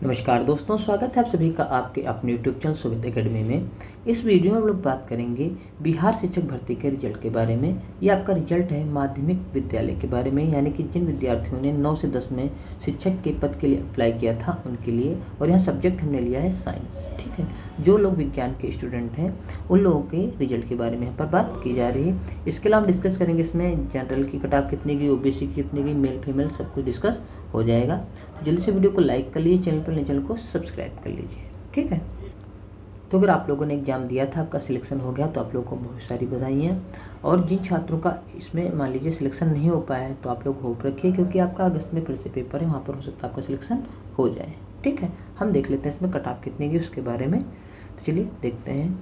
नमस्कार दोस्तों, स्वागत है आप सभी का आपके अपने यूट्यूब चैनल सुविधा एकेडमी में। इस वीडियो में हम लोग बात करेंगे बिहार शिक्षक भर्ती के रिजल्ट के बारे में। ये आपका रिजल्ट है माध्यमिक विद्यालय के बारे में, यानी कि जिन विद्यार्थियों ने 9 से 10 में शिक्षक के पद के लिए अप्लाई किया था उनके लिए। और यहाँ सब्जेक्ट हमने लिया है साइंस। ठीक है, जो लोग विज्ञान के स्टूडेंट हैं उन लोगों के रिजल्ट के बारे में यहाँ पर बात की जा रही है। इसके अलावा हम डिस्कस करेंगे इसमें जनरल की कट-ऑफ कितनी गई, ओबीसी की कितनी गई, मेल फीमेल सब कुछ डिस्कस हो जाएगा। तो जल्दी से वीडियो को लाइक कर लीजिए, चैनल पर नए चैनल को सब्सक्राइब कर लीजिए। ठीक है, तो अगर आप लोगों ने एग्जाम दिया था, आपका सिलेक्शन हो गया, तो आप लोगों को बहुत सारी बधाइयाँ। और जिन छात्रों का इसमें मान लीजिए सिलेक्शन नहीं हो पाया है, तो आप लोग होप रखिए, क्योंकि आपका अगस्त में फिर से पेपर है, वहाँ पर हो सकता है आपका सिलेक्शन हो जाए। ठीक है, हम देख लेते हैं इसमें कट ऑफ कितनी गई उसके बारे में। तो चलिए देखते हैं।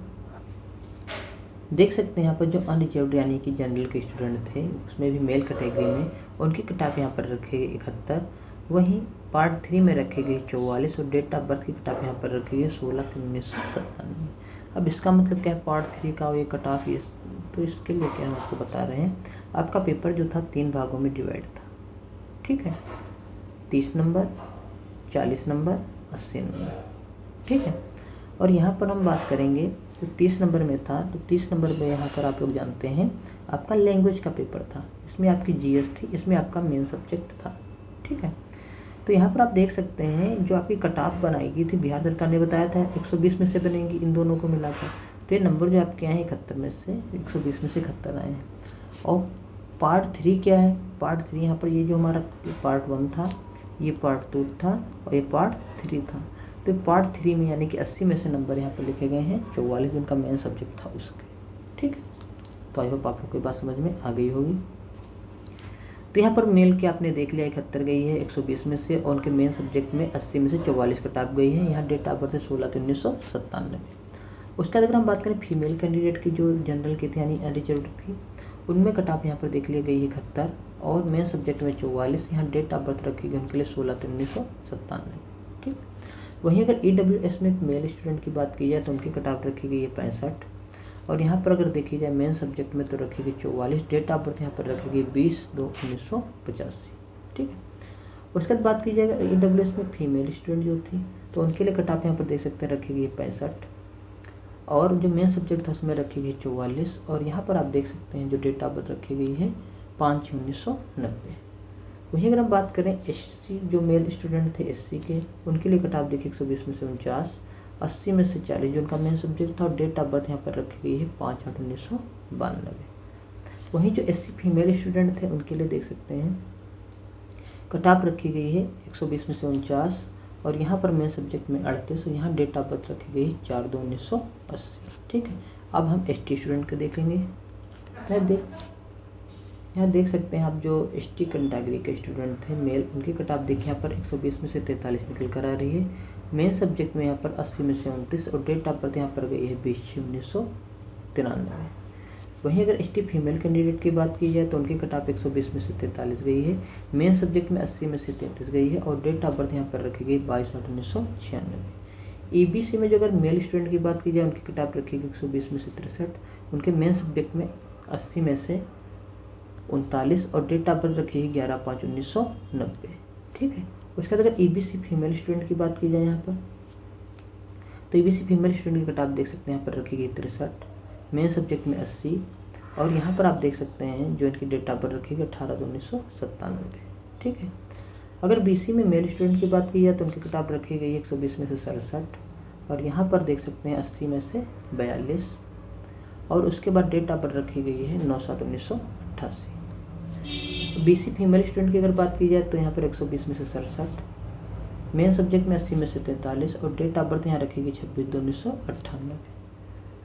देख सकते हैं यहाँ पर जो अनरिजर्व्ड यानी कि जनरल के स्टूडेंट थे, उसमें भी मेल कैटेगरी में उनकी कट ऑफ यहाँ पर रखे गए 71। वहीं पार्ट 3 में रखे गए 44 और डेट ऑफ बर्थ की कट ऑफ यहाँ पर रखी गई 16/3/1997। अब इसका मतलब क्या है पार्ट 3 का ये कट ऑफ, तो इसके लिए क्या हम आपको बता रहे हैं। आपका पेपर जो था 3 भागों में डिवाइड था। ठीक है, 30 नंबर, 40 नंबर, 80 नंबर। ठीक है, और यहाँ पर हम बात करेंगे जो 30 नंबर में था, तो 30 नंबर में यहाँ पर आप लोग जानते हैं आपका लैंग्वेज का पेपर था। इसमें आपकी जीएस थी, इसमें आपका मेन सब्जेक्ट था। ठीक है, तो यहाँ पर आप देख सकते हैं जो आपकी कट ऑफ बनाई गई थी, बिहार सरकार ने बताया था 120 में से बनेंगी इन दोनों को मिलाकर। तो ये नंबर जो आपके आए हैं 71 में से 120 में से 71 आए हैं। और पार्ट 3 क्या है, पार्ट 3 यहाँ पर ये जो हमारा पार्ट 1 था, ये पार्ट 2 था और ये पार्ट 3 था। तो पार्ट 3 में यानी कि 80 में से नंबर यहाँ पर लिखे गए हैं 44 जिनका मेन सब्जेक्ट था उसके। ठीक है, तो आई होप आप लोग की बात समझ में आ गई होगी। तो यहाँ पर मेल के आपने देख लिया 71 गई है 120 में से, और उनके मेन सब्जेक्ट में 80 में से 44 कट ऑफ गई है। यहाँ डेट ऑफ बर्थ है 16/3/1997। उसके बाद अगर हम बात करें फीमेल कैंडिडेट की जो जनरल की थी यानी अनरिजर्व्ड थी, उनमें कट ऑफ यहाँ पर देख लिया गई है 71 और मेन सब्जेक्ट में 44। यहाँ डेट ऑफ बर्थ रखी गई उनके लिए 16/3/1997। ठीक, वहीं अगर EWS में मेल स्टूडेंट की बात की जाए तो उनकी कट ऑफ रखी गई है 65। और यहाँ पर अगर देखी जाए मेन सब्जेक्ट में तो रखी गई 44। डेट ऑफ बर्थ यहाँ पर रखी गई 20/2/1985। ठीक है, उसके बाद बात की जाएगा EWS में फीमेल स्टूडेंट जो थी, तो उनके लिए कट ऑफ यहाँ पर देख सकते हैं रखी गई 65 और जो मेन सब्जेक्ट था उसमें रखी गई 44। और यहाँ पर आप देख सकते हैं जो डेट ऑफ बर्थ रखी गई है 5/6/1990। वहीं अगर हम बात करें SC जो मेल स्टूडेंट थे SC के, उनके लिए कट ऑफ देखिए 120 में से 49, 80 में से 40 जो उनका मेन सब्जेक्ट था, और डेट ऑफ बर्थ यहाँ पर रखी गई है 5/8/1992। वहीं जो SC फीमेल स्टूडेंट थे उनके लिए देख सकते हैं कट ऑफ रखी गई है 120 में से 49 और यहाँ पर मेन सब्जेक्ट में 38 और यहाँ डेट ऑफ बर्थ रखी गई 4/2/1980। ठीक है, अब हम ST स्टूडेंट के देख लेंगे। यहाँ देख सकते हैं आप जो ST कैटेगरी के स्टूडेंट थे मेल, उनकी कट ऑफ देखिए यहाँ पर 120 में से 43 निकल कर आ रही है। मेन सब्जेक्ट में यहाँ पर 80 में से 29 और डेट ऑफ बर्थ यहाँ पर गई है 20/6/1993। वहीं अगर ST फीमेल कैंडिडेट की बात की जाए तो उनकी कट ऑफ 120 में से 43 गई है। मेन सब्जेक्ट में 80 में से 33 गई है और डेट ऑफ बर्थ यहाँ पर रखी गई 22/8/1996। EBC में जो अगर मेल स्टूडेंट की बात की जाए उनकी कट ऑफ रखी गई 120 में से 63, उनके मेन सब्जेक्ट में 80 में से 39 और डेट ऑफ बर्थ रखी है 11/5/1990। ठीक है, उसके बाद अगर EBC फीमेल स्टूडेंट की बात की जाए यहाँ पर, तो EBC फीमेल स्टूडेंट की कट ऑफ देख सकते हैं यहाँ पर रखी गई 63, मेन सब्जेक्ट में 80 और यहाँ पर आप देख सकते हैं जो इनकी डेट ऑफ बर्थ रखी गई 18/2/1997। ठीक है, अगर BC में मेल स्टूडेंट की बात की जाए तो उनकी कट ऑफ रखी गई 120 में से 67 और यहाँ पर देख सकते हैं 80 में से 42 और उसके बाद डेट ऑफ बर्थ रखी गई है 9/7/1988। BC फीमेल स्टूडेंट की अगर बात की जाए तो यहाँ पर 120 में से 67, मेन सब्जेक्ट में 80 में से 43 और डेट ऑफ बर्थ यहाँ रखी गई 26/2/1998।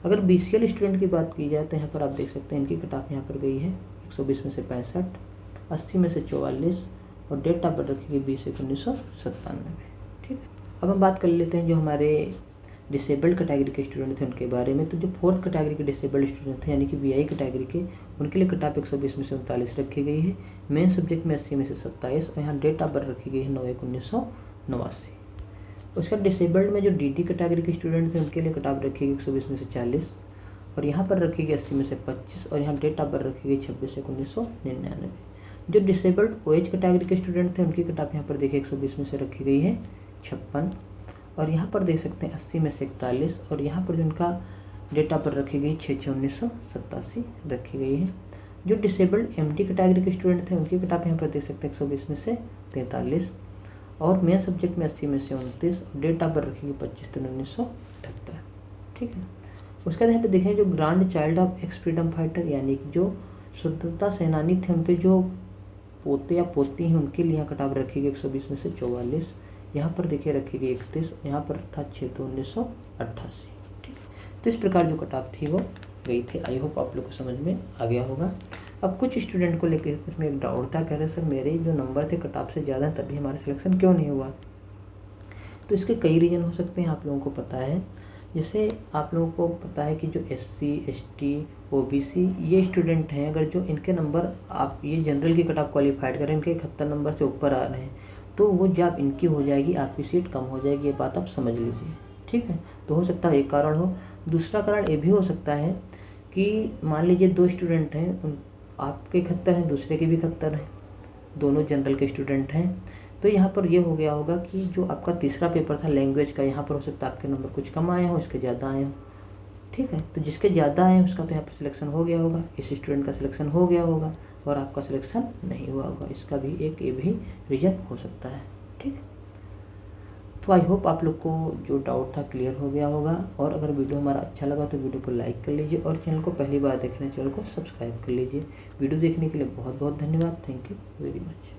अगर BCL स्टूडेंट की बात की जाए तो यहाँ पर आप देख सकते हैं इनकी कट ऑफ यहाँ पर गई है 120 में से 65, 80 में से 44 और डेट ऑफ बर्थ रखी गई 20/1/1997। ठीक है, अब हम बात कर लेते हैं जो हमारे डिसेबल्ड कैटेगरी के स्टूडेंट थे उनके बारे में। तो जो 4th कैटेगरी के डिसेबल्ड स्टूडेंट थे यानी कि VI कैटेगरी के, उनके लिए कट ऑफ 120 में से 39 रखी गई है। मेन सब्जेक्ट में 80 में से 27 और यहाँ डेट ऑफ बर्थ रखी गई है 9/1/1989। उसका डिसेबल्ड में जो DD कैटेगरी के स्टूडेंट थे उनके लिए कट ऑफ रखी गई 120 में से 40 और यहाँ पर रखी गई 80 में से 25 और यहाँ डेट ऑफ बर्थ रखी गई 26/1/1999। जो डिसेबल्ड OH कैटेगरी के स्टूडेंट थे उनकी कट ऑफ यहाँ पर देखिए 120 में से रखी गई है 56 और यहाँ पर देख सकते हैं 80 में से 41 और यहाँ पर जो उनका डेटा पर रखी गई 6/6/1987 रखी गई है। जो डिसेबल्ड एमटी कैटेगरी के स्टूडेंट थे उनकी कट ऑफ यहाँ पर देख सकते हैं 120 में से 43 और मेन सब्जेक्ट में 80 में से 29 और डेटा पर रखी गई 25/3/1978। ठीक है। उसके बाद यहाँ पे देखें जो grand child of x freedom fighter यानी कि जो स्वतंत्रता सेनानी थे उनके जो पोते या पोती हैं उनके लिए यहाँ कटाव रखी गई 120 में से 44। यहाँ पर देखिए रखी गई 31, यहाँ पर था 6/2/1988। ठीक है। तो इस प्रकार जो कटाव थी वो गई थी। आई होप आप लोग को समझ में आ गया होगा। अब कुछ स्टूडेंट को लेकर इसमें एक डाउट था, कह रहे सर मेरे जो नंबर थे कटाव से ज़्यादा तभी हमारा सिलेक्शन क्यों नहीं हुआ। तो इसके कई रीज़न हो सकते हैं, आप लोगों को पता है। जैसे आप लोगों को पता है कि जो SC ST OBC ये स्टूडेंट हैं, अगर जो इनके नंबर आप ये जनरल की कट ऑफ क्वालिफाइड करें, इनके 71 नंबर से ऊपर आ रहे हैं तो वो जब इनकी हो जाएगी आपकी सीट कम हो जाएगी, ये बात आप समझ लीजिए। ठीक है। तो हो सकता है एक कारण हो। दूसरा कारण ये भी हो सकता है कि मान लीजिए 2 स्टूडेंट हैं, आपके 71 हैं, दूसरे के भी 71 हैं, दोनों जनरल के स्टूडेंट हैं। तो यहाँ पर ये हो गया होगा कि जो आपका तीसरा पेपर था लैंग्वेज का, यहाँ पर हो सकता है आपके नंबर कुछ कम आए हों, इसके ज़्यादा आए हों। ठीक है। तो जिसके ज़्यादा आए उसका तो यहाँ पर सिलेक्शन हो गया होगा, इस स्टूडेंट का सिलेक्शन हो गया होगा और आपका सिलेक्शन नहीं हुआ होगा। इसका भी ये भी रीज़न हो सकता है। ठीक। तो आई होप आप लोग को जो डाउट था क्लियर हो गया होगा। और अगर वीडियो हमारा अच्छा लगा तो वीडियो को लाइक कर लीजिए और चैनल को पहली बार देख रहे हैं चैनल को सब्सक्राइब कर लीजिए। वीडियो देखने के लिए बहुत बहुत धन्यवाद। Thank you very much.